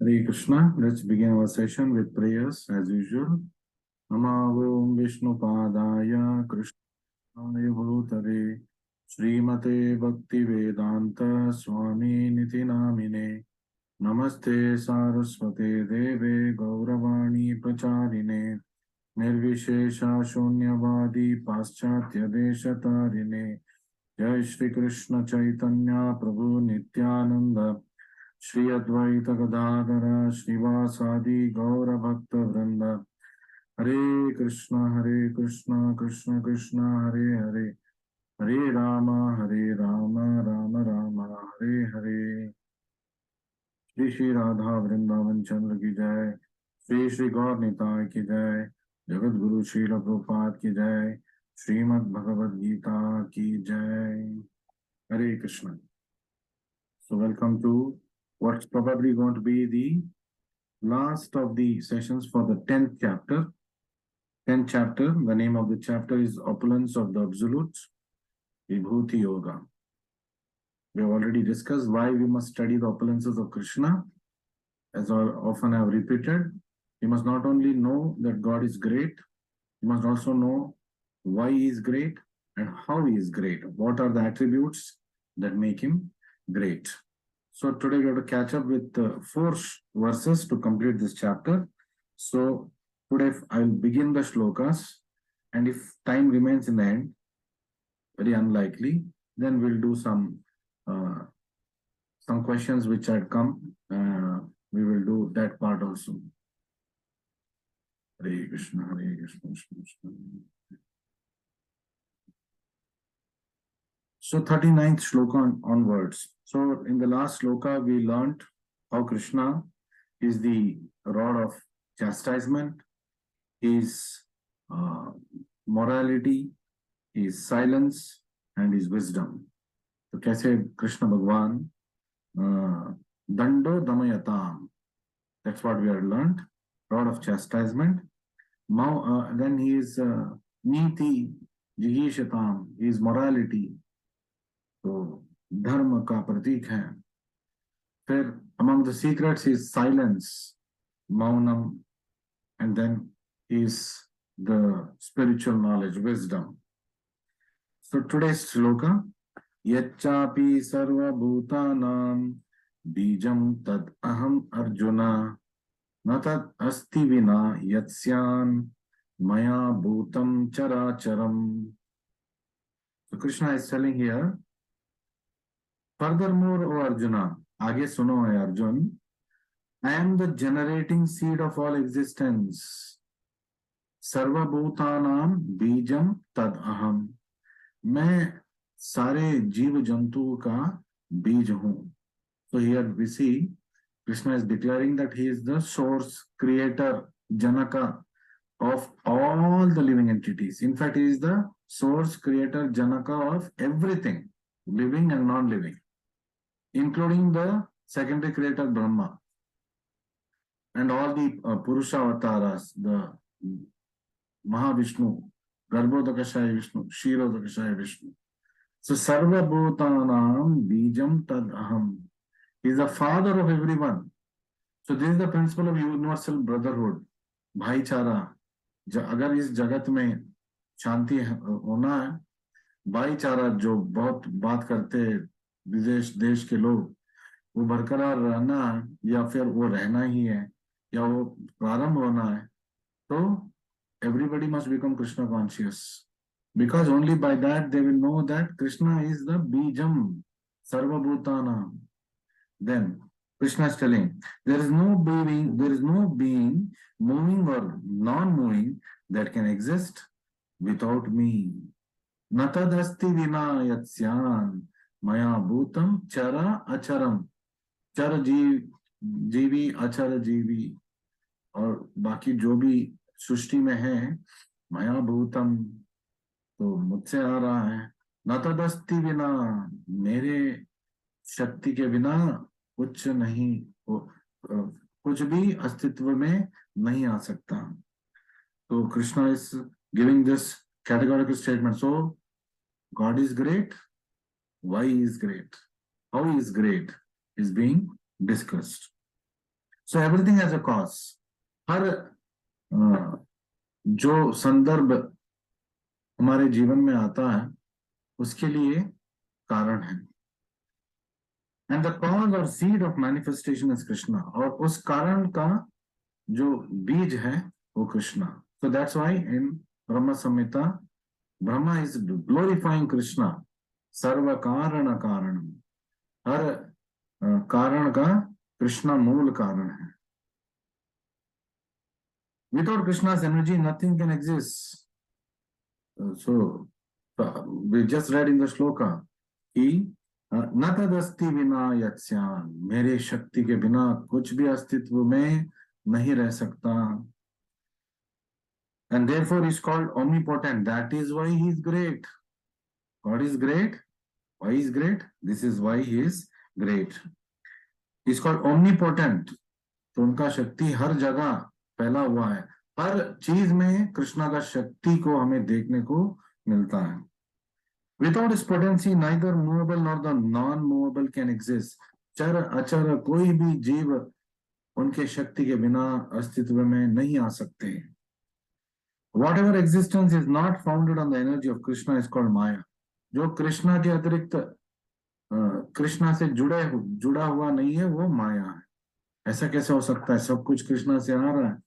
Hare Krishna. Let's begin our session with prayers as usual. Namo Vishnu Padaya Krishnaya Bhutale Srimate Bhakti Vedanta Swami Niti Namine Namaste Saraswate Deve Gauravani Pracharine Nirvishesha Shunyavadi Paschatya Deshatarine Jai Shri Krishna Chaitanya Prabhu Nityananda Shri Advaita Gadadhara Srivasadi Gaura Bhakta Vrinda Hare Krishna Krishna Krishna Hare Hare Hare Rama Rama Rama Hare Hare Shri Shri Radha Vrindavan Chandra ki Jai Shri Shri Gaur Nitai ki Jai Jagat Guru Srila Prabhupada ki Jai Srimad Bhagavad Gita ki Jai Hare Krishna. So welcome to what's probably going to be the last of the sessions for the 10th chapter. 10th chapter, the name of the chapter is Opulence of the Absolute, Vibhuti Yoga. We have already discussed why we must study the opulences of Krishna. As I often have repeated, we must not only know that God is great, we must also know why He is great and how He is great. What are the attributes that make Him great? So today we have to catch up with 4 verses to complete this chapter. So today I'll begin the shlokas, and if time remains in the end, very unlikely, then we'll do some questions which had come. We will do that part also. Hare Krishna, Hare Krishna, Krishna Krishna. So 39th shloka onwards. So in the last shloka, we learned how Krishna is the rod of chastisement, his morality, his silence, and his wisdom. So kaise Krishna Bhagwan dando damayatam. That's what we have learned. Rod of chastisement. Then he is niti jigishatam. He is morality. तो धर्म का प्रतीक है. फिर among the secrets is silence, maunam, and then is the spiritual knowledge, wisdom. So today's shloka, yachapi sarva bhutanam bijam tad aham arjuna natad asti vina yatsyan maya bhutam characharam. So Krishna is telling here, furthermore, O Arjuna, आगे सुनो है Arjun, I am the generating seed of all existence. सर्वभूतानां बीजम तद अहम. मैं सारे जीव जंतुओं का बीज हूँ. So here we see Krishna is declaring that he is the source, creator, Janaka of all the living entities. In fact, he is the source, creator, Janaka of everything, living and non-living, including the secondary creator Brahma and all the Purusha avatars, the Mahavishnu, Garbhodakashaya Vishnu, Kshirodakashaya Vishnu. So Sarva Bhutanam Bijam Tad Aham. He is the father of everyone. So this is the principle of universal brotherhood, भाईचारा. अगर इस जगत में शांति होना है, भाईचारा जो बहुत बात करते विदेश देश के लोग, वो बरकरार रहना है या फिर वो रहना ही है या वो प्रारंभ होना है, तो everybody must become Krishna conscious, because only by that they will know that Krishna is the Bijam Sarva Bhutana. Then Krishna is telling, there is no being moving or non-moving that can exist without me. Natadasti vina yatsyan maya bhutam chara acharam. चर जीवी अचर जीवी और बाकी जो भी सृष्टि में है, मया भूतम, तो मुझसे आ रहा है. न तदस्ति बिना, मेरे शक्ति के बिना कुछ नहीं, कुछ भी अस्तित्व में नहीं आ सकता. तो Krishna is giving this categorical statement. So God is great. Why he is great? How he is great is being discussed. So everything has a cause. हर जो संदर्भ हमारे जीवन में आता है उसके लिए कारण है। एंड द कॉज और seed of manifestation is Krishna, और उस कारण का जो बीज है वो Krishna. So that's why in Brahma Samhita Brahma is glorifying Krishna, सर्व कारण कारण। हर कारण का कृष्णा मूल कारण है। Without Krishna's energy nothing can exist. So we just read in the shloka कि न तदस्ति विना यत्स्याम, मेरे शक्ति के बिना कुछ भी अस्तित्व में नहीं रह सकता। And therefore is called omnipotent. That is why he is great. God is great. Why is great? This is why he is great. He is called omnipotent. तो उनका शक्ति हर जगह फैला हुआ है। हर चीज में कृष्णा का शक्ति को हमें देखने को मिलता है। Without his potency, neither movable nor the non-movable can exist. चर अचर कोई भी जीव उनके शक्ति के बिना अस्तित्व में नहीं आ सकते। Whatever existence is not founded on the energy of Krishna is called Maya. जो कृष्णा के अतिरिक्त कृष्णा से जुड़ा हुआ नहीं है वो माया है। ऐसा कैसे हो सकता है? सब कुछ कृष्णा से आ रहा है।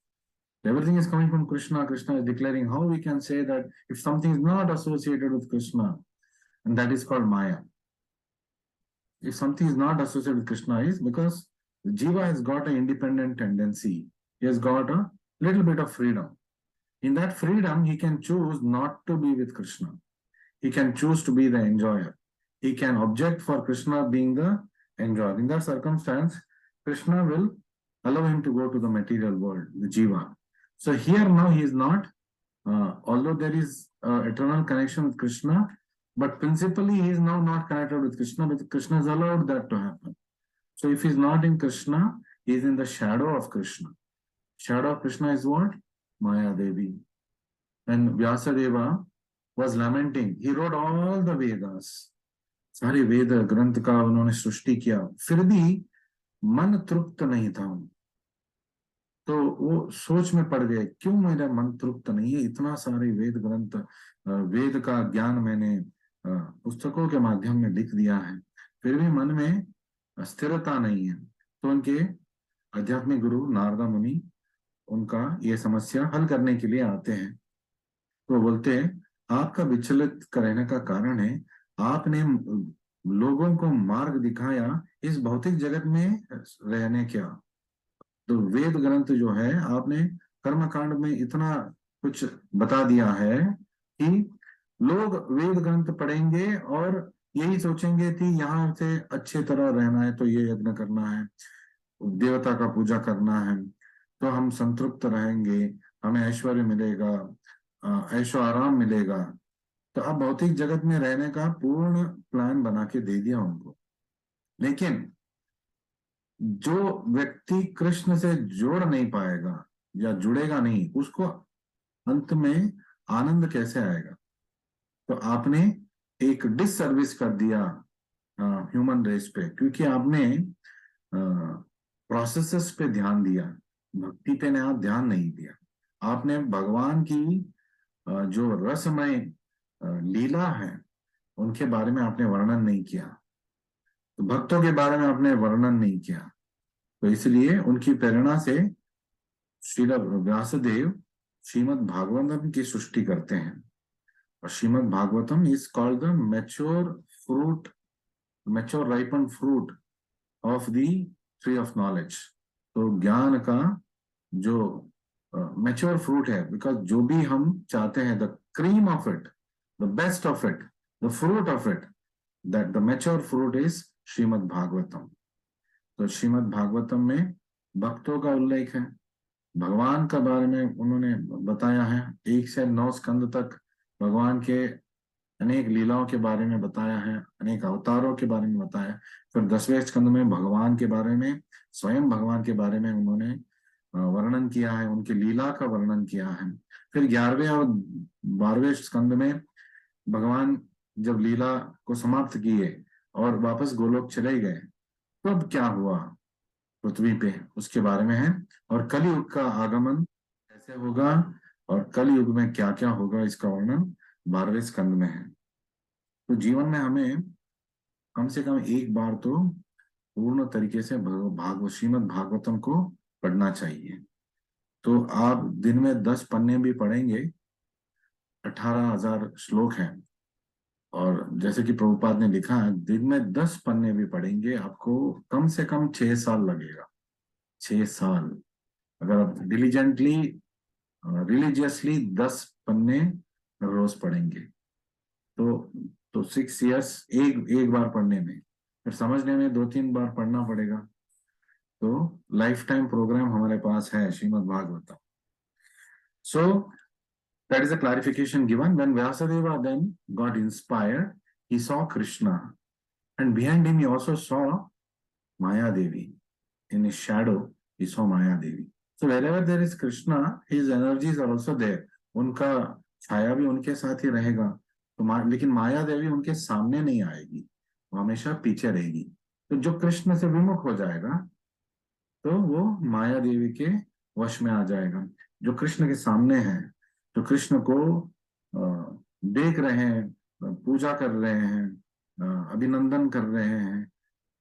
Everything is coming from Krishna. Krishna is declaring. How we can say that if something is not associated with Krishna, and that is called Maya. If something is not associated with Krishna, is because Jiva has got an independent tendency. He has got a little bit of freedom. In that freedom, he can choose not to be with Krishna. He can choose to be the enjoyer. He can object for Krishna being the enjoyer. In that circumstance, Krishna will allow him to go to the material world, the Jiva. So here now he is not, although there is eternal connection with Krishna, but principally he is now not connected with Krishna, because Krishna has allowed that to happen. So if he is not in Krishna, he is in the shadow of Krishna. Shadow of Krishna is what? Maya Devi. And Vyasadeva was lamenting. He wrote all the Vedas. सारे वेद ग्रंथ का उन्होंने सृष्टि किया, फिर भी मन तृप्त नहीं था। तो वो सोच में पड़ गए, क्यों मेरा मन तृप्त नहीं है? इतना सारे वेद ग्रंथ, वेद का ज्ञान मैंने पुस्तकों के माध्यम में लिख दिया है, फिर भी मन में स्थिरता नहीं है। तो उनके आध्यात्मिक गुरु नारदा मुनि उनका ये समस्या हल करने के लिए आते हैं। तो बोलते हैं, आपका विचलित रहने का कारण है आपने लोगों को मार्ग दिखाया इस भौतिक जगत में रहने क्या। तो वेद ग्रंथ जो है आपने कर्मकांड में इतना कुछ बता दिया है कि लोग वेद ग्रंथ पढ़ेंगे और यही सोचेंगे कि यहाँ से अच्छे तरह रहना है तो ये यज्ञ करना है, देवता का पूजा करना है, तो हम संतृप्त रहेंगे, हमें ऐश्वर्य मिलेगा, ऐशो आराम मिलेगा। तो अब भौतिक जगत में रहने का पूर्ण प्लान बना के दे दिया उनको। लेकिन जो व्यक्ति कृष्ण से जोड़ नहीं पाएगा या जुड़ेगा नहीं, उसको अंत में आनंद कैसे आएगा? तो आपने एक डिससर्विस कर दिया ह्यूमन रेस पे, क्योंकि आपने प्रोसेसेस पे ध्यान दिया, भक्ति पे आप ध्यान नहीं दिया। आपने भगवान की जो रसमय लीला है उनके बारे में आपने वर्णन नहीं किया, तो भक्तों के बारे में आपने वर्णन नहीं किया। तो इसलिए उनकी प्रेरणा से श्रील व्यासदेव श्रीमद् भागवतम की सृष्टि करते हैं। और Shrimad Bhagavatam is called the mature ripen fruit of the tree of knowledge. तो ज्ञान का जो मैच्योर फ्रूट है, बिकॉज जो भी हम चाहते हैं, the cream of it, the best of it, the fruit of it, that the mature fruit is Shrimad Bhagavatam. तो श्रीमद् भागवतम में भक्तों का उल्लेख है, भगवान का बारे में उन्होंने बताया है। 1 से 9 स्कंद तक भगवान के अनेक लीलाओं के बारे में बताया है, अनेक अवतारों के बारे में बताया। फिर 10वें स्कंद में भगवान के बारे में, स्वयं भगवान के बारे में उन्होंने वर्णन किया है, उनकी लीला का वर्णन किया है। फिर 11वें और 12वें स्कंद में भगवान जब लीला को समाप्त किए और वापस गोलोक चले गए, तब क्या हुआ, पृथ्वी पे, उसके बारे में है। और कलयुग का आगमन कैसे होगा और कलयुग में क्या क्या होगा, इसका वर्णन 12वें स्कंद में है। तो जीवन में हमें कम से कम एक बार तो पूर्ण तरीके से श्रीमद् भागवतम को पढ़ना चाहिए। तो आप दिन में 10 पन्ने भी पढ़ेंगे, 18,000 श्लोक हैं। और जैसे कि प्रभुपाद ने लिखा है, दिन में 10 पन्ने भी पढ़ेंगे, आपको कम से कम 6 साल लगेगा। 6 साल अगर आप डिलीजेंटली रिलीजियसली 10 पन्ने रोज पढ़ेंगे तो 6 इयर्स एक एक बार पढ़ने में, फिर समझने में 2-3 बार पढ़ना पड़ेगा। तो लाइफ टाइम प्रोग्राम हमारे पास है श्रीमद् भागवतम। सो that is a clarification given. When Vyasadeva then got inspired, he saw Krishna, and behind him he also saw Maya Devi. In his shadow, he saw Maya Devi. So wherever there is Krishna, his energies are also there. उनका छाया भी उनके साथ ही रहेगा। तो लेकिन माया देवी उनके सामने नहीं आएगी, वो हमेशा पीछे रहेगी। तो जो कृष्ण से विमुख हो जाएगा तो वो माया देवी के वश में आ जाएगा। जो कृष्ण के सामने है, जो कृष्ण को देख रहे हैं, पूजा कर रहे हैं, अभिनंदन कर रहे हैं,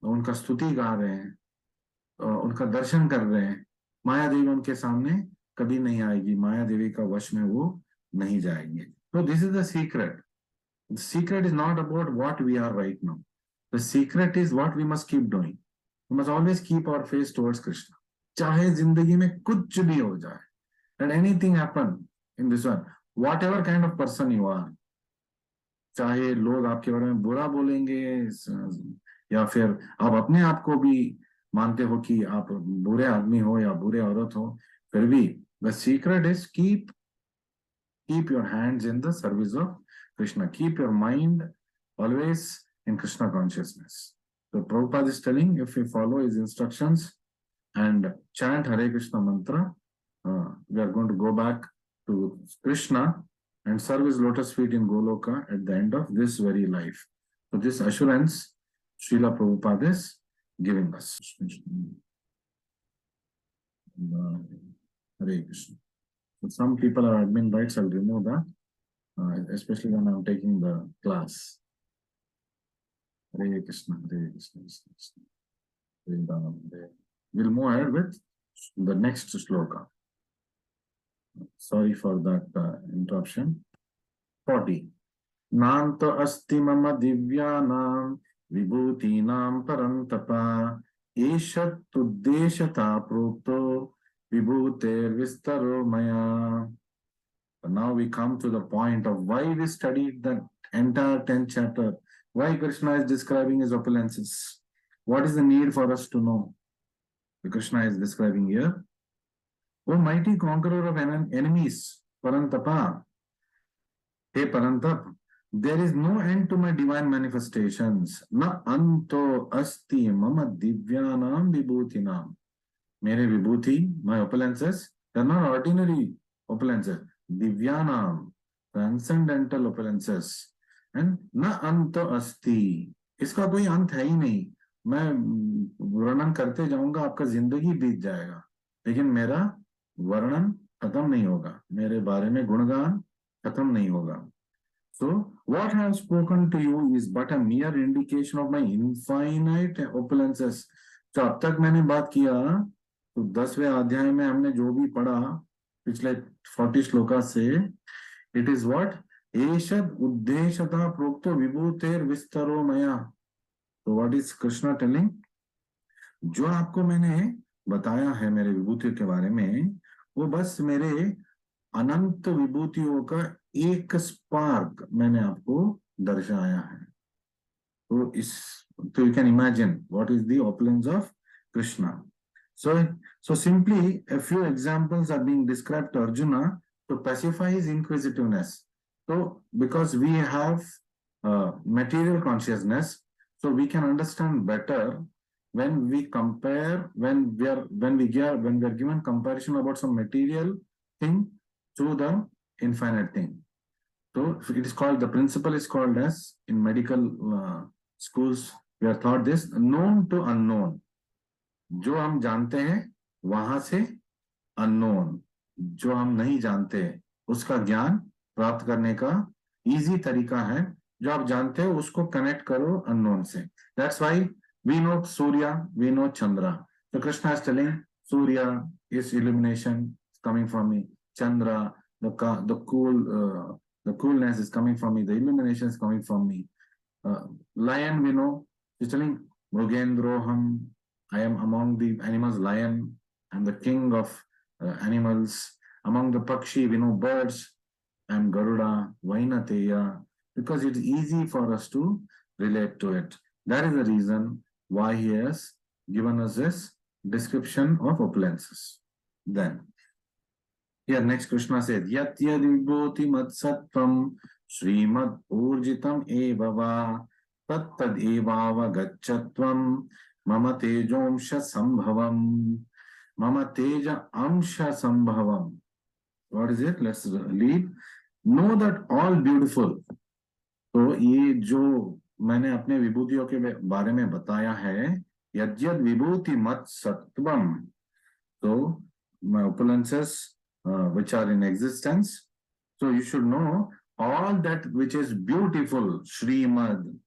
उनका स्तुति गा रहे हैं, उनका दर्शन कर रहे हैं, माया देवी उनके सामने कभी नहीं आएगी, माया देवी का वश में वो नहीं जाएंगे। तो this is the secret. The secret is not about what we are right now, the secret is what we must keep doing. We must always keep our face towards Krishna, चाहे जिंदगी में कुछ भी हो जाए, and anything happen in this one, whatever kind of person you are, चाहे लोग आपके बारे में बुरा बोलेंगे या फिर आप अपने आप को भी मानते हो कि आप बुरे आदमी हो या बुरे औरत हो, फिर भी the secret is keep your hands in the service of Krishna, keep your mind always in Krishna consciousness. So Prabhupada is telling, if we follow his instructions and chant Hare Krishna mantra, we are going to go back to Krishna and serve his lotus feet in Goloka at the end of this very life. So this assurance Srila Prabhupada is giving us. Hare Krishna. So some people are admin rights, I'll remove that, especially when I'm taking the class. Hare Krishna, Hare Krishna, Krishna Krishna, Hare Ram, Hare. We'll move ahead with the next shloka. Sorry for that interruption. 40. Nanta asti mama divyanam vibhutinam parantapa eshat uddeshata prokto vibhuter vistaro maya. Now we come to the point of why we studied the entire 10th chapter, why Krishna is describing his opulences. What is the need for us to know? The Krishna is describing here, O mighty conqueror of enemies, Parantapa, hey Parantap, there is no end to my divine manifestations. Na anto asti mama divyanam vibhutinam. Mere vibhuti, my opulences, they are not ordinary opulences. Divyanam, transcendental opulences. And na anto asti. इसका कोई अंत है ही नहीं। मैं वर्णन करते जाऊंगा, आपका जिंदगी बीत जाएगा, लेकिन मेरा वर्णन खत्म नहीं होगा, मेरे बारे में गुणगान खत्म नहीं होगा। So what I have spoken to you is but a mere indication of my infinite opulences. तो अब तक मैंने बात किया, तो 10वें अध्याय में हमने जो भी पढ़ा पिछले 40 श्लोका से, इट इज व्हाट एषद उद्देश्यता प्रोक्तो विभूतेर विस्तरो मया। तो व्हाट इज कृष्णा टेलिंग? जो आपको मैंने बताया है मेरे विभूतियों के बारे में, वो बस मेरे अनंत विभूतियों का एक स्पार्क मैंने आपको दर्शाया है। तो you can imagine what is the opulence of Krishna. So simply a few examples are being described to Arjuna to pacify his inquisitiveness. So because we have material consciousness, so we can understand better when we compare, when we are given comparison about some material thing to the infinite thing. So it is called, the principle is called as, in medical schools we are taught this, known to unknown. जो हम जानते हैं वहां से unknown, जो हम नहीं जानते उसका ज्ञान प्राप्त करने का इजी तरीका है, जो आप जानते हो उसको कनेक्ट करो अननोन से। That's why we know Surya, we know Chandra. तो Krishna is telling Surya is illumination coming from me, Chandra the cool the coolness is coming from me, the illumination is coming from me. Lion, we know, he's telling Mrugendroham, I am among the animals lion, I'm the king of animals. Among the Pakshi, we know birds, I'm Garuda, Vainateya, because it's easy for us to relate to it. That is the reason why he has given us this description of opulences. Then, here next Krishna says, Yat yad vibhuti mat sattvam Srimad urjitam eva va tat tad evava gachatvam mama tejomsha sambhavam mama teja amsha sambhavam. What is it? Let's read. Know that all beautiful. तो ये जो मैंने अपने विभूतियों के बारे में बताया है, यद्यद विभूति मत सत्वम, तो opulences which are in existence. So you should know all that which is beautiful, Shrimad,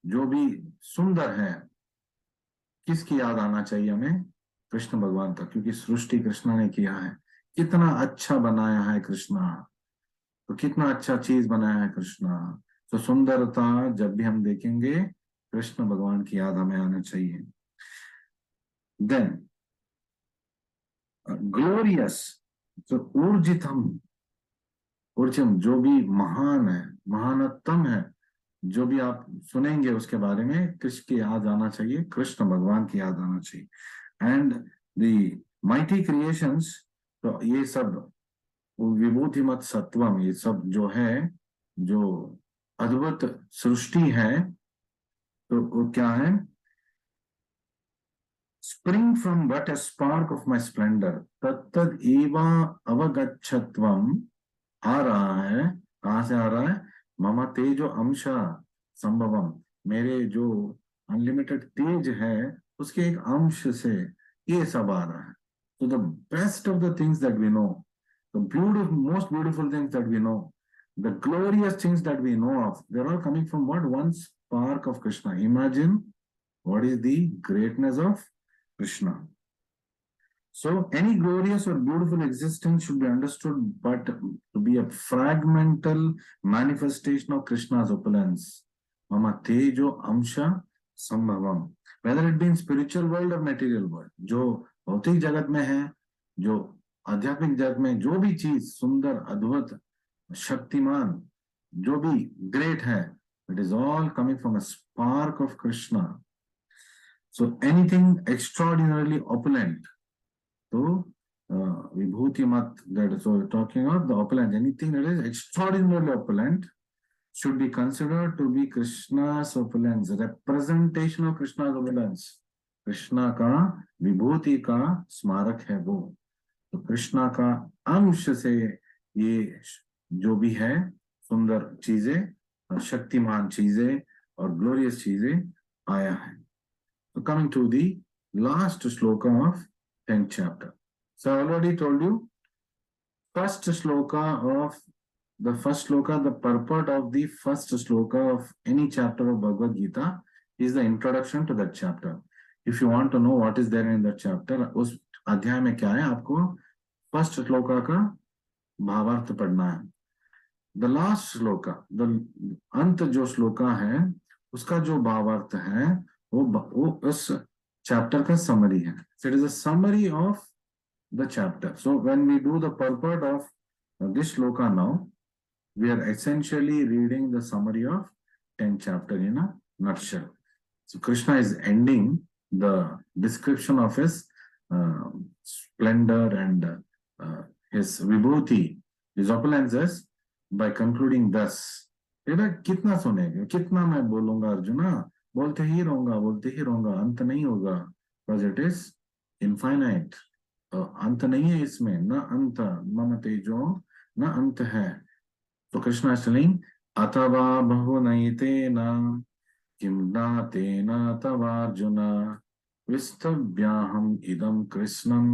जो भी सुंदर है, किसकी याद आना चाहिए हमें? कृष्ण भगवान का, क्योंकि सृष्टि कृष्ण ने किया है। कितना अच्छा बनाया है कृष्णा, तो कितना अच्छा चीज बनाया है कृष्णा। तो सुंदरता जब भी हम देखेंगे कृष्ण भगवान की याद हमें आना चाहिए। देन ग्लोरियस, तो ऊर्जितम, ऊर्जितम जो भी महान है, महानतम है, जो भी आप सुनेंगे उसके बारे में किसकी याद आना चाहिए? कृष्ण भगवान की याद आना चाहिए। एंड द माइटी क्रिएशंस, तो ये सब विभूति मत सत्वम, ये सब जो है, जो अद्भुत सृष्टि है, तो वो क्या है? Spring from but a spark of my splendour तत्तद एवा अवगच्छत्वम, आ रहा है, कहां से आ रहा है? मम तेजो अंशा संभवम, मेरे जो अनलिमिटेड तेज है उसके एक अंश से ये सब आ रहा है। तो the best of the things that we know, the beautiful, most beautiful things that we know, the glorious things that we know of, they are all coming from what? One spark of Krishna. Imagine what is the greatness of Krishna. So any glorious or beautiful existence should be understood but to be a fragmental manifestation of Krishna's opulence. Mama tejo amsha sambhavam. Whether it be in spiritual world or material world, जो भौतिक जगत में है, जो आध्यात्मिक जगत में जो भी चीज सुंदर, अद्भुत, शक्तिमान, जो भी ग्रेट है, it is all coming from a spark of Krishna. So anything extraordinarily opulent, so vibhuti mat, that is what we're talking about, the opulent, anything that is extraordinarily opulent should be considered to be Krishna's opulence, representation of Krishna's opulence. Krishna का विभूति का स्मारक है वो, तो कृष्णा का अंश से ये जो भी है सुंदर चीजें, शक्तिमान चीजें और ग्लोरियस चीजें आया है। So coming to the last shloka of 10th chapter. So I already told you, first shloka of the first shloka, the purport of the first shloka of any chapter of Bhagavad Gita is the introduction to that chapter. If you want to know what is there in that chapter, उस अध्याय में क्या है, आपको first shloka का भावार्थ पढ़ना है। The last shloka, the अंत जो श्लोका है उसका जो भावार्थ है वो उस चैप्टर का समरी है। So it is a summary of the chapter. So when we do the purport of this shloka now, we are essentially reading the summary of 10th chapter in a nutshell. So Krishna is ending the description of his splendor and his vibhuti, his opulences, by concluding thus. बेटा कितना सुनेगा, कितना मैं बोलूंगा अर्जुना, बोलते ही रहूंगा, अंत नहीं होगा, because it is infinite. अंत नहीं है इसमें, न अंत, मम तेजो न अंत है। तो कृष्ण is telling, अथवा बहुनैतेन किं ज्ञातेन तवार्जुन विस्तव्याहम इदम कृष्णम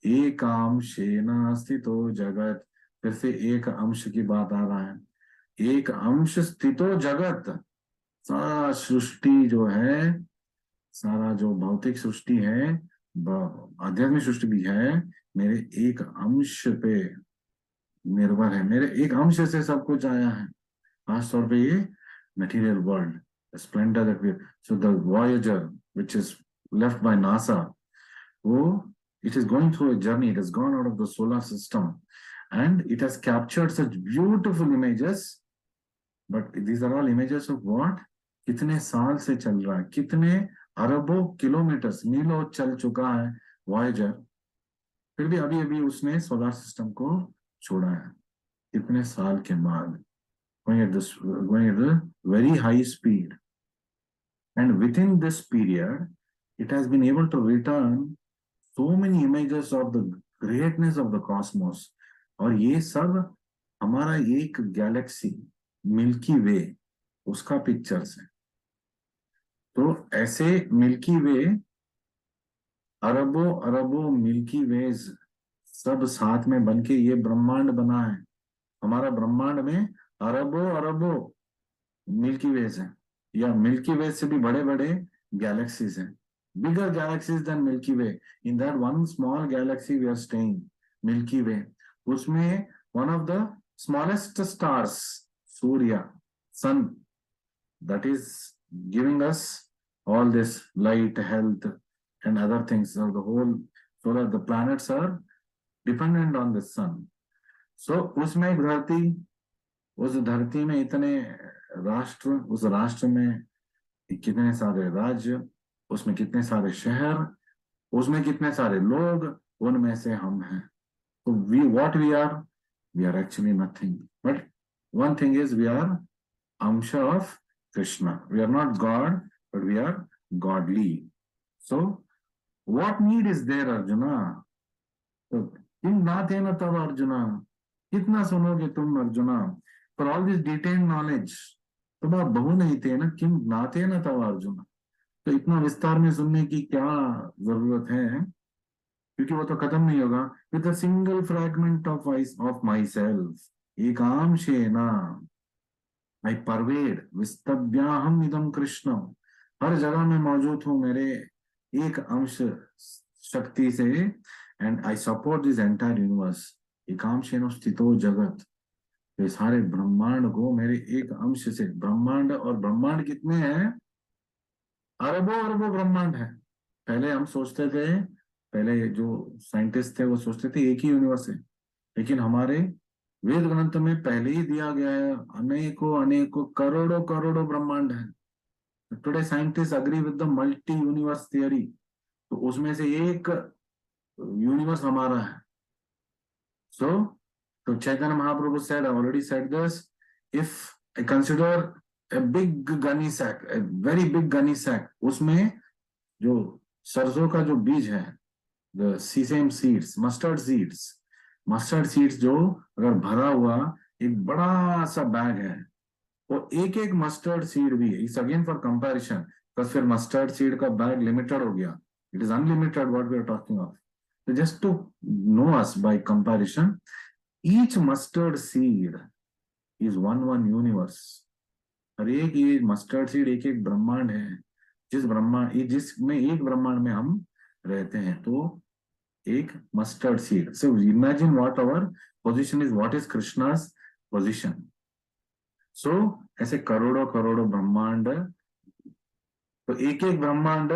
एकांशेन स्थितो जगत। फिर से एक अंश की बात आ रहा है, एक अंश स्थितो जगत। सारा सृष्टि जो है, सारा जो भौतिक सृष्टि है, आध्यात्मिक सृष्टि भी है, मेरे एक अंश पे निर्भर है। मेरे एक अंश से सब कुछ आया है। खासतौर पे ये material world, splendour that we, so the Voyager which is left by NASA, वो it is going through a journey. It has gone out of the solar system and it has captured such beautiful images. But these are all images of what? कितने साल से चल रहा है, कितने अरबों kilometre, मीलों चल चुका है वॉयेजर, फिर भी अभी अभी उसने सोलर सिस्टम को छोड़ा है। कितने साल के बाद, going at a very high speed, and within this period it has been able to return so many images of the greatness of the cosmos. और ये सब हमारा एक गैलेक्सी मिल्की वे, उसका पिक्चर्स है। तो ऐसे मिल्की वे, अरबों अरबों मिल्की वेज सब साथ में बनके ये ब्रह्मांड बना है। हमारा ब्रह्मांड में अरबों अरबों मिल्की वेज है, या मिल्की वे से भी बड़े बड़े गैलेक्सीज हैं, bigger galaxies than Milky Way. In that one small galaxy we are staying, Milky Way. उसमें one of the smallest stars, Surya, sun, that is giving us all this light, health, and other things. So the whole solar, the planets are dependent on the sun. So उसमें एक धरती, उस धरती में इतने राष्ट्र, उस राष्ट्र में कितने सारे राज्य, उसमें कितने सारे शहर, उसमें कितने सारे लोग, उनमें से हम हैं। तो we are actually nothing, but one thing is we are ansh of Krishna. We are not God, but we are godly. So what need is there Arjuna? तो किम नातेन तव अर्जुना, कितना सुनोगे तुम Arjuna? For all this detailed knowledge तो बात बहु नहीं थे ना, किम नातेन तव अर्जुना। तो इतना विस्तार में सुनने की क्या जरूरत है, क्योंकि वो तो खत्म नहीं होगा। With a single fragment of myself एकांशेन आई परवेड विस्तव्याहम इदम कृष्णम। हर जगह में मौजूद हूं मेरे एक अंश शक्ति से, and I support this entire universe. एकांशेन स्थितो जगत, ये सारे ब्रह्मांड को मेरे एक अंश से, ब्रह्मांड, और ब्रह्मांड कितने हैं? अरबों अरबों ब्रह्मांड है। पहले हम सोचते थे, पहले जो साइंटिस्ट थे वो सोचते थे एक ही यूनिवर्स है, लेकिन हमारे वेद ग्रंथ में पहले ही दिया गया है अनेकों अनेकों करोड़ों करोड़ों ब्रह्मांड है। Today scientist agree with the multi universe theory, तो उसमें से एक यूनिवर्स हमारा है। सो तो Chaitanya Mahaprabhu said, I already said this, if I consider a big gunny sack, a very big gunny sack, उसमें जो सरसों का जो बीज है, the sesame seeds, mustard seeds जो अगर भरा हुआ एक बड़ा सा बैग है, वो एक एक मस्टर्ड सीड भी है। इट्स अगेन फॉर कंपैरिजन, बस फिर मस्टर्ड सीड का बैग लिमिटेड हो गया, it is unlimited what we are talking of. So just to know us by comparison, each mustard seed is one universe. और एक ये मस्टर्ड सीड एक एक ब्रह्मांड है, जिसमें एक ब्रह्मांड में हम रहते हैं। तो एक mustard seed, so imagine what our position is, what is Krishna's position. सो ऐसे करोड़ों करोड़ों ब्रह्मांड, तो एक एक ब्रह्मांड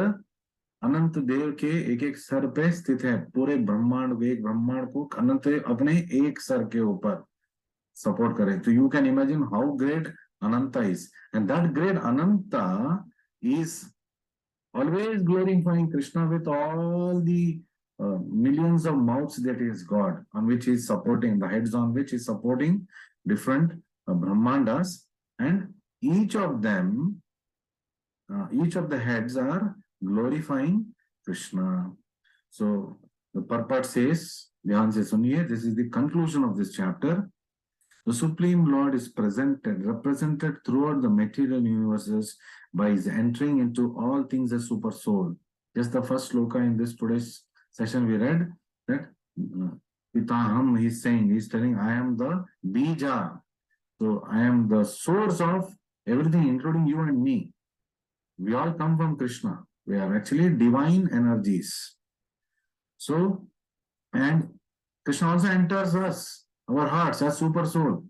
अनंत देव के एक एक सर पे स्थित है। पूरे ब्रह्मांड, एक ब्रह्मांड को अनंत अपने एक सर के ऊपर सपोर्ट करे। तो you can imagine how great Ananta is, and that great Ananta is always glorifying Krishna with all the millions of mouths that is God, on which he is supporting, the heads on which is supporting different Brahmandas, and each of them, each of the heads are glorifying Krishna. So the purport says, ध्यान से सुनिए, this is the conclusion of this chapter. The Supreme Lord is represented throughout the material universes by his entering into all things as super soul. Just the first sloka in this today's session we read that Pitaham, he's saying, he's telling, I am the Bija. So I am the source of everything, including you and me. We all come from Krishna. We are actually divine energies. So, and Krishna also enters us, our hearts, as super soul.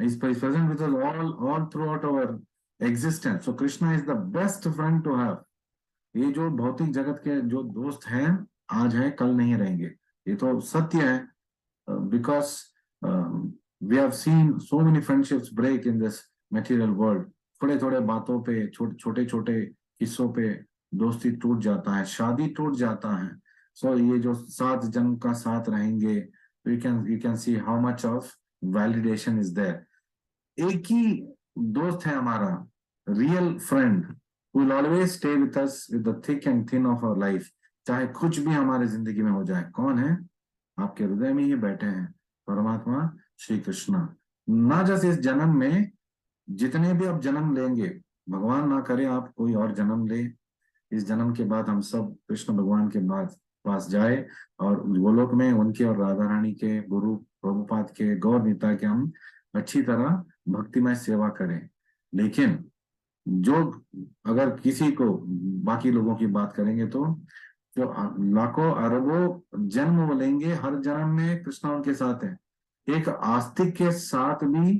He's present with us all throughout our existence. So Krishna is the best friend to have. ये जो भौतिक जगत के जो दोस्त हैं, आज है कल नहीं रहेंगे, ये तो सत्य है. Because we have seen so many friendships break in this material world. थोड़े थोड़े बातों पे, छोटे छोटे किस्सों पे दोस्ती टूट जाता है, शादी टूट जाता है. So ये जो 7 जन्म का साथ रहेंगे, you can see how much of validation is there. एक ही दोस्त है हमारा, real friend, who will always stay with us with the thick and thin of our life. चाहे कुछ भी हमारे जिंदगी में हो जाए. कौन है? आपके हृदय में ही बैठे हैं परमात्मा श्री कृष्ण. ना जैसे इस जन्म में, जितने भी आप जन्म लेंगे, भगवान ना करे आप कोई और जन्म ले, इस जन्म के बाद हम सब कृष्ण भगवान के पास जाए और गोलोक में उनके और राधा रानी के, गुरु प्रभुपाद के, गौर निताई के हम अच्छी तरह भक्तिमय सेवा करें. लेकिन जो अगर किसी को, बाकी लोगों की बात करेंगे तो जो लाखों अरबों जन्म वो लेंगे, हर जन्म में कृष्णा उनके साथ है. एक आस्तिक के साथ भी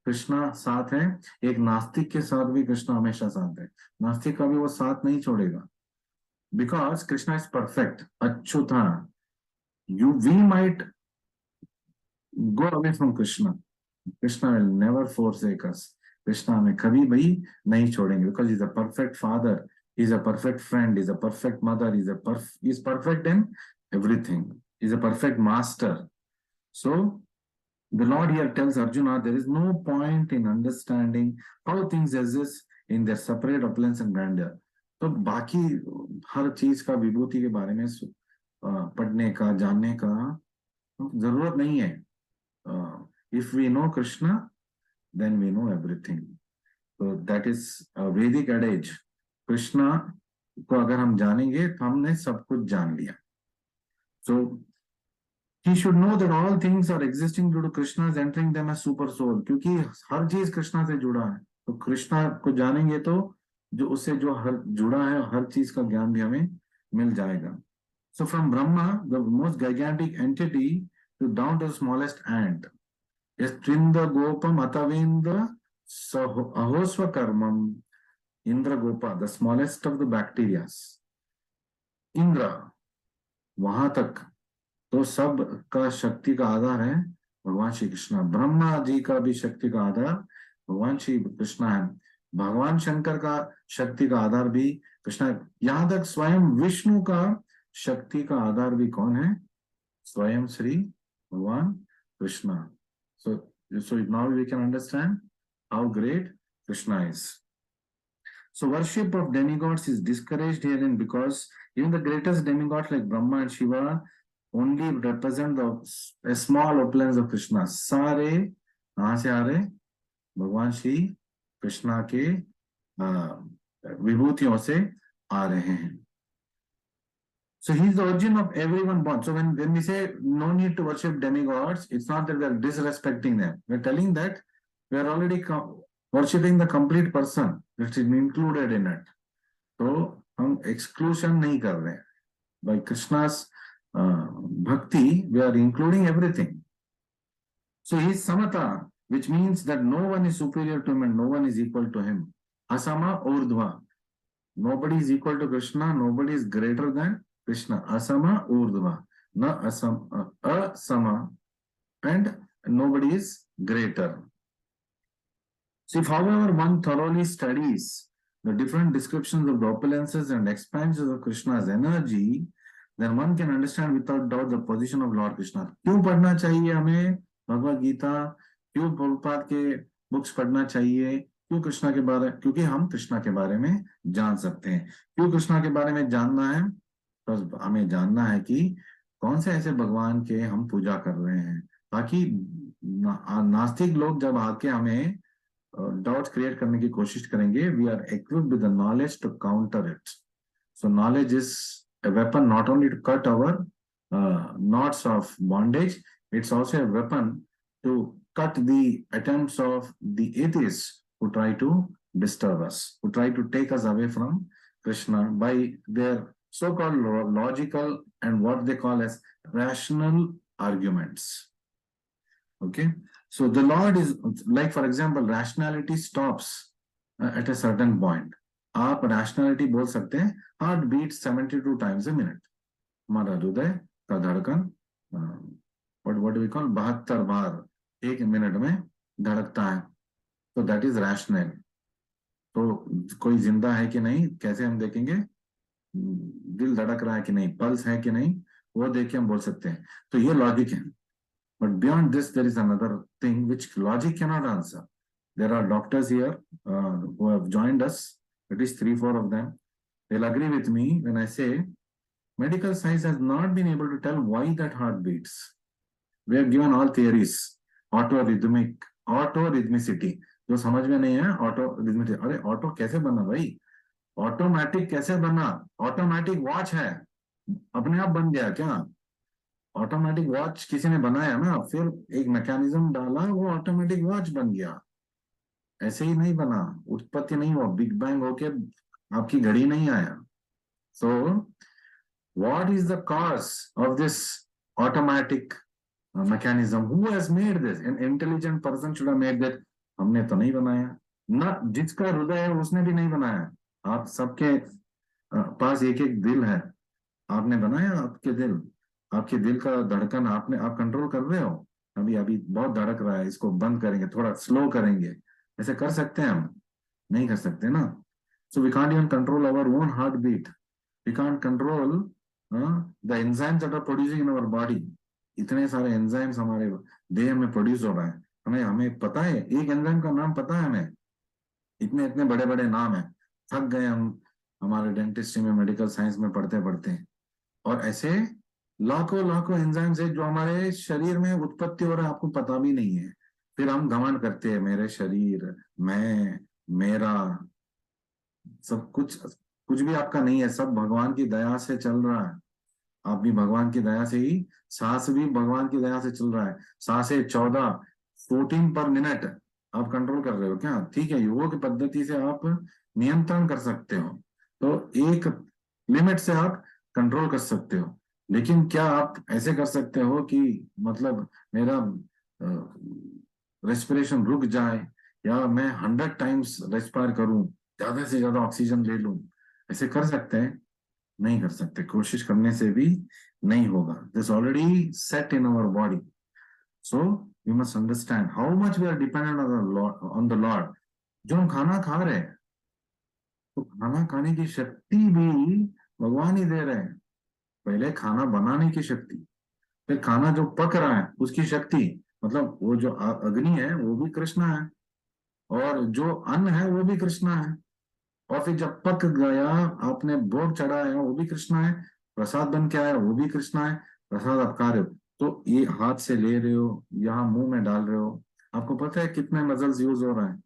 कृष्णा साथ है, एक नास्तिक के साथ भी कृष्णा हमेशा साथ है. नास्तिक का भी वो साथ नहीं छोड़ेगा, because Krishna is perfect. Achyuta, we might go away from Krishna, Krishna will never forsake us. Krishna हमें कभी भी नहीं छोड़ेंगे, because he is a perfect father, he is a perfect friend, he is a perfect mother, he is perfect in everything, he is a perfect master. So the Lord here tells Arjuna there is no point in understanding how things exist in their separate opulence and grandeur. तो बाकी हर चीज का, विभूति के बारे में पढ़ने का, जानने का जरूरत नहीं है. If we know Krishna, then we know everything. So that is a Vedic adage. Krishna को अगर हम जानेंगे तो हमने सब कुछ जान लिया. So he should know that all things are existing due to Krishna's entering them as super soul. क्योंकि हर चीज कृष्णा से जुड़ा है, तो कृष्णा को जानेंगे तो जो उससे जो हर जुड़ा है, हर चीज का ज्ञान भी हमें मिल जाएगा. So from Brahma, the most gigantic entity, to down to the smallest ant, is Trinda Gopam Atavendra Ahosva Karmam. Indra Gopa, the smallest of the bacteria. Indra, वहां तक तो सब का शक्ति का आधार है भगवान श्री कृष्ण. ब्रह्मा जी का भी शक्ति का आधार भगवान श्री कृष्ण है. भगवान शंकर का शक्ति का आधार भी कृष्ण है. यहां तक स्वयं विष्णु का शक्ति का आधार भी कौन है? स्वयं श्री भगवान Krishna. So now we can understand how great Krishna is. So worship of demigods is discouraged herein because even the greatest demigods like Brahma and Shiva only represent a small opulence of Krishna. सारे कहाँ से आ रहे? भगवान श्री कृष्णा के विभूतियों से आ रहे हैं. So he is the origin of everyone born. So when we say no need to worship demigods, it's not that we are disrespecting them. We are telling that we are already worshipping the complete person that is included in it. तो हम exclusion नहीं कर रहे हैं. By Krishna's bhakti, we are including everything. So he is samata, which means that no one is superior to him and no one is equal to him. Asama urdhva. Nobody is equal to Krishna, nobody is greater than Krishna. Asama urdhva. Na asama, and nobody is greater. So if however one thoroughly studies the different descriptions of the opulences and expansions of Krishna's energy, then one can understand without doubt the position of Lord Krishna. क्यों पढ़ना चाहिए हमें भगवद गीता? क्यों प्रभुपाद के books पढ़ना चाहिए? क्यों कृष्णा के बारे? क्योंकि हम कृष्णा के बारे में जान सकते हैं. क्यों कृष्णा के बारे में जानना है? तो हमें जानना है कि कौन से ऐसे भगवान के हम पूजा कर रहे हैं, ताकि नास्तिक लोग जब आके हमें डाउट्स क्रिएट करने की कोशिश करेंगे, we are equipped with the knowledge to counter it. So knowledge is a weapon not only to cut our knots of bondage, it's also a weapon to cut the attempts of the atheists who try to disturb us, who try to take us away from Krishna by their so-called logical and what they call as rational arguments. Okay, so the Lord is like, for example, rationality stops at a certain point. आप rationality बोल सकते हैं heart beat 72 times a minute. हमारा हृदय का धड़कन what do we call 72 बार एक minute में धड़कता है. तो दैट इज रैशनल. तो कोई जिंदा है कि नहीं कैसे हम देखेंगे? दिल धड़क रहा है कि नहीं, पल्स है कि नहीं, वो देख के हम बोल सकते हैं. तो ये लॉजिक है. But beyond this, there is another thing which logic cannot answer. There are doctors here who have joined us, at least 3-4 of them. They'll agree with me when I say medical science has not been able to tell why that heart beats. We have given all theories, autorhythmicity. जो समझ में नहीं है ऑटोरिथमिसिटी. अरे auto कैसे बना भाई? Automatic कैसे बना? ऑटोमेटिक वॉच है, अपने आप बन गया क्या? ऑटोमेटिक वॉच किसी ने बनाया ना, फिर एक मैकेनिज्म डाला, वो ऑटोमेटिक वॉच बन गया. ऐसे ही नहीं बना, उत्पत्ति नहीं हुआ, बिग बैंग होके आपकी घड़ी नहीं आया. So what is the cause of this automatic mechanism? Who has made this? An intelligent person should have made this. हमने तो नहीं बनाया ना. जिसका हृदय है उसने भी नहीं बनाया. आप सबके पास एक एक दिल है. आपने बनाया आपके दिल? आपके दिल का धड़कन आप कंट्रोल कर रहे हो? अभी बहुत धड़क रहा है, इसको बंद करेंगे, थोड़ा स्लो करेंगे. ऐसे कर सकते हैं हम? नहीं कर सकते ना. So we can't even control our own heart beat. We can't control the enzymes that are producing in our body. इतने सारे एंजाइम्स हमारे देह में प्रोड्यूस हो रहा है. हमें पता है, एक एंजाइम का नाम पता है हमें. इतने इतने बड़े बड़े नाम है. थक गए हम हमारे डेंटिस्ट्री में, मेडिकल साइंस में पढ़ते पढ़ते. और ऐसे लाखों लाखों एंजाइम्स है जो हमारे शरीर में उत्पत्ति हो रहा है, आपको पता भी नहीं है. फिर हम घमंड करते हैं, मेरे शरीर, मैं, मेरा, सब कुछ भी आपका नहीं है, सब भगवान की दया से चल रहा है. आप भी भगवान की दया से ही, सांस भी भगवान की दया से चल रहा है. सांसें 14 पर मिनट आप कंट्रोल कर रहे हो क्या? ठीक है, योग की पद्धति से आप नियंत्रण कर सकते हो, तो एक लिमिट से आप कंट्रोल कर सकते हो. लेकिन क्या आप ऐसे कर सकते हो कि मतलब मेरा रेस्पिरेशन रुक जाए, या मैं 100 टाइम्स रेस्पायर करूं, ज्यादा से ज्यादा ऑक्सीजन ले लूं? ऐसे कर सकते हैं? नहीं कर सकते. कोशिश करने से भी नहीं होगा. This already set in our body. So we must understand how much we are dependent on the lord. जो हम खाना खा रहे हैं, तो खाना खाने की शक्ति भी भगवान ही दे रहे हैं. पहले खाना बनाने की शक्ति, फिर खाना जो पक रहा है उसकी शक्ति, मतलब वो जो अग्नि है वो भी कृष्णा है, और जो अन्न है वो भी कृष्णा है. और फिर जब पक गया, आपने भोग चढ़ाया है, वो भी कृष्णा है. प्रसाद बन के आया, वो भी कृष्णा है. प्रसाद आप खा रहे हो, तो ये हाथ से ले रहे हो, यहाँ मुंह में डाल रहे हो. आपको पता है कितने मसल्स यूज हो रहा है?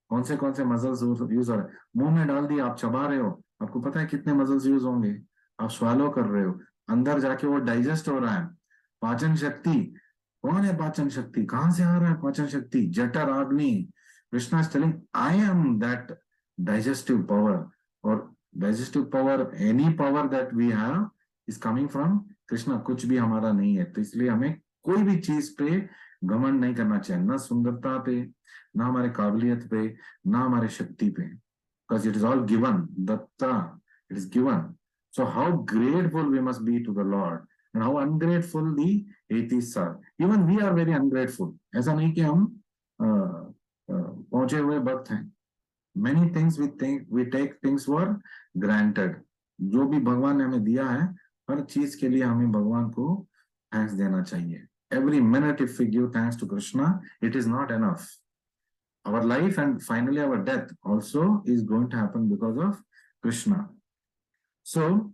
कौन से मसल्स यूज हो रहा है? मुंह में डाल दिया, आप चबा रहे हो, आपको पता है कितने मसल्स यूज होंगे? आप स्वालो कर रहे हो, अंदर जाके वो डाइजेस्ट हो रहा है. पाचन शक्ति, कौन है पाचन शक्ति? कहां से आ रहा है पाचन शक्ति? जठर अग्नि. Krishna is telling I am that digestive power, or digestive power, any power that we have is coming from Krishna. कुछ भी हमारा नहीं है. तो इसलिए हमें कोई भी चीज पे घमंड नहीं करना चाहिए, ना सुंदरता पे, ना हमारे काबिलियत पे, ना हमारे शक्ति पे. because it is all given, datta, it is given. So how grateful we must be to the Lord, and how ungrateful the atheists are. Even we are very ungrateful. ऐसा नहीं कि हम पहुंचे हुए भक्त हैं. Many things we take things for granted. जो भी भगवान ने हमें दिया है, हर चीज के लिए हमें भगवान को थैंक्स देना चाहिए. Every minute if we give thanks to Krishna, it is not enough. Our life and finally our death also is going to happen because of Krishna. So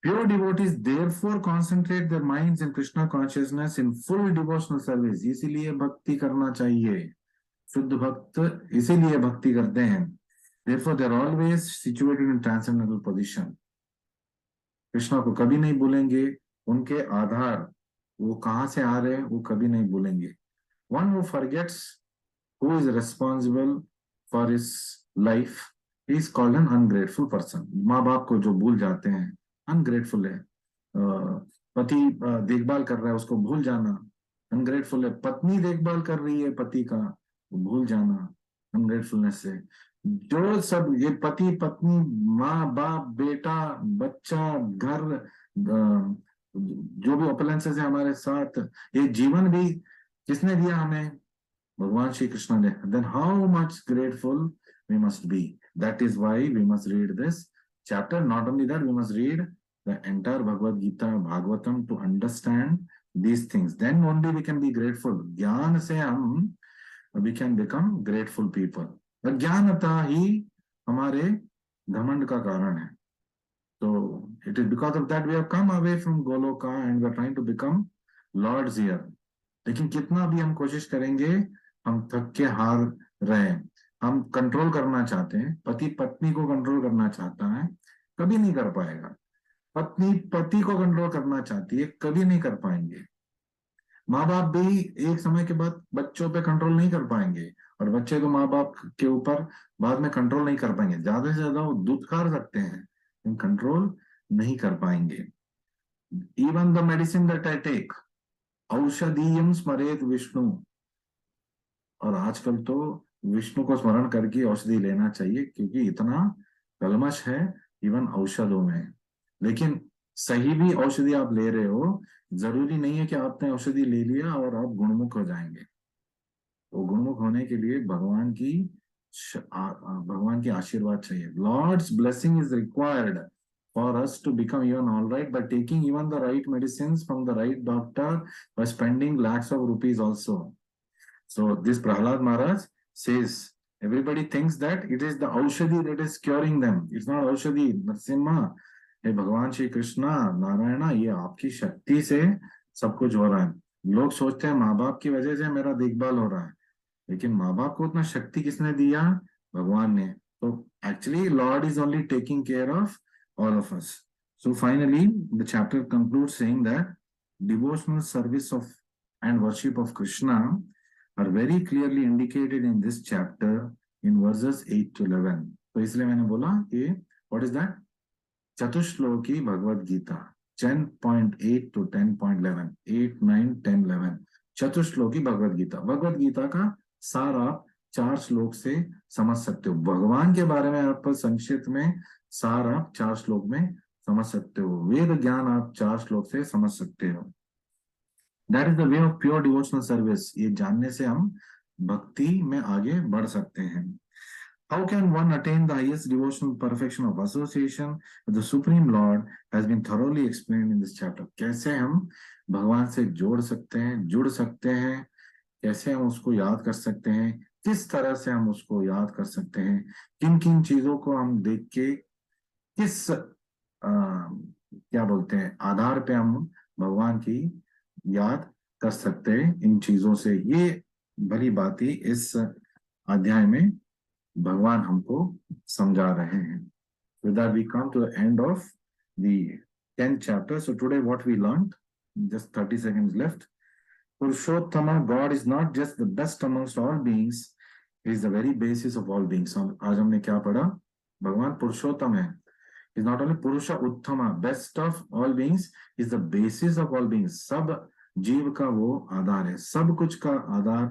pure devotees therefore concentrate their minds in Krishna consciousness in full devotional service. इसीलिए भक्ति करना चाहिए. शुद्ध भक्त इसीलिए भक्ति करते हैं. Therefore, they are always situated in transcendental position. Krishna को कभी नहीं भूलेंगे, उनके आधार वो कहाँ से आ रहे हैं वो कभी नहीं भूलेंगे। One who forgets who is responsible for his life is called an ungrateful person. माँ बाप को जो भूल जाते हैं अनग्रेटफुल है। पति देखभाल कर रहा है उसको भूल जाना अनग्रेटफुल है। पत्नी देखभाल कर रही है पति का, वो भूल जाना अनग्रेटफुलनेस से। जो सब ये पति पत्नी माँ बाप बेटा बच्चा घर जो भी अप्लायंसेस है हमारे साथ, ये जीवन भी किसने दिया हमें? भगवान श्री कृष्ण ने। Then how much grateful we must be. That is why we must read this chapter. Not only that, we must read the entire Bhagavad Gita, Bhagavatam to understand these things. Then only we can be grateful. ज्ञान से हम we can become grateful people. अज्ञानता ही हमारे घमंड का कारण है। So it is because of that we have come away from Goloka and we are trying to become lords here. लेकिन कितना भी हम कोशिश करेंगे हम थक के हार रहे हैं। हम कंट्रोल करना चाहते हैं, पति पत्नी को कंट्रोल करना चाहता है, कभी नहीं कर पाएगा। पत्नी पति को कंट्रोल करना चाहती है, कभी नहीं कर पाएंगे। माँ बाप भी एक समय के बाद बच्चों पे कंट्रोल नहीं कर पाएंगे और बच्चे तो माँ बाप के ऊपर बाद में कंट्रोल नहीं कर पाएंगे। ज्यादा से ज्यादा वो दुत्कार सकते हैं लेकिन कंट्रोल नहीं कर पाएंगे। Even the medicine that I take औषधीयम स्मरेत विष्णु। और आजकल तो विष्णु को स्मरण करके औषधि लेना चाहिए क्योंकि इतना कलमश है इवन औषधों में। लेकिन सही भी औषधि आप ले रहे हो, जरूरी नहीं है कि आपने औषधि ले लिया और आप गुणमुख हो जाएंगे। वो गुणमुख होने के लिए भगवान की आशीर्वाद चाहिए। Lord's blessing is required for us to become even all right by taking even the right medicines from the right doctor by spending lakhs of rupees also. So this Prahlad Maharaj says everybody thinks that it is the aushadhi that is curing them. It's not aushadhi. Narasimha, हे भगवान श्री कृष्णा नारायणा, ये आपकी शक्ति से सब कुछ हो रहा है। लोग सोचते हैं माँ बाप की वजह से मेरा देखभाल हो रहा है, लेकिन माँ बाप को उतना शक्ति किसने दिया? भगवान ने। तो actually Lord is only taking care of all of us. So finally, the chapter concludes saying that devotional service of and worship of Krishna are very clearly indicated in this chapter in verses 8 to 11. तो इसलिए मैंने बोला कि what is that? चतुश्लोकी Bhagavad Gita 10.8 to 10.11, 8, 9, 10, 11 चतुश्लोकी Bhagavad Gita. Bhagavad Gita का सार आप 4 श्लोक से समझ सकते हो। भगवान के बारे में आप संक्षिप्त में सार आप 4 श्लोक में समझ सकते हो। वेद ज्ञान आप 4 श्लोक से समझ सकते हो। That is the way of pure devotional service. ये जानने से हम भक्ति में आगे बढ़ सकते हैं। How can one attain the highest devotional perfection of association with the Supreme Lord has been thoroughly explained in this chapter. कैसे हम भगवान से जोड़ सकते हैं, जुड़ सकते हैं, कैसे हम उसको याद कर सकते हैं, किस तरह से हम उसको याद कर सकते हैं, किन किन चीजों को हम देख के किस क्या बोलते हैं आधार पे हम भगवान की याद कर सकते हैं इन चीजों से। ये भली बात ही इस अध्याय में भगवान हमको समझा रहे हैं। With that we come to the end of the 10th chapter. So today what we learned, just 30 seconds left. Purushottama, God is not just the best amongst all beings, He is the very basis of all beings. आज हमने क्या पढ़ा? भगवान पुरुषोत्तम है। Is not only Purusha Uttama, best of all beings, is the basis of all beings. सब जीव का वो आधार है, सब कुछ का आधार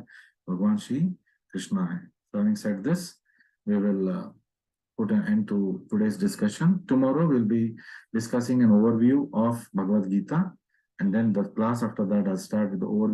भगवान श्री कृष्णा है। So having said this, we will put an end to today's discussion. Tomorrow we'll be discussing an overview of Bhagavad Gita, and then the class after that I'll start with the overview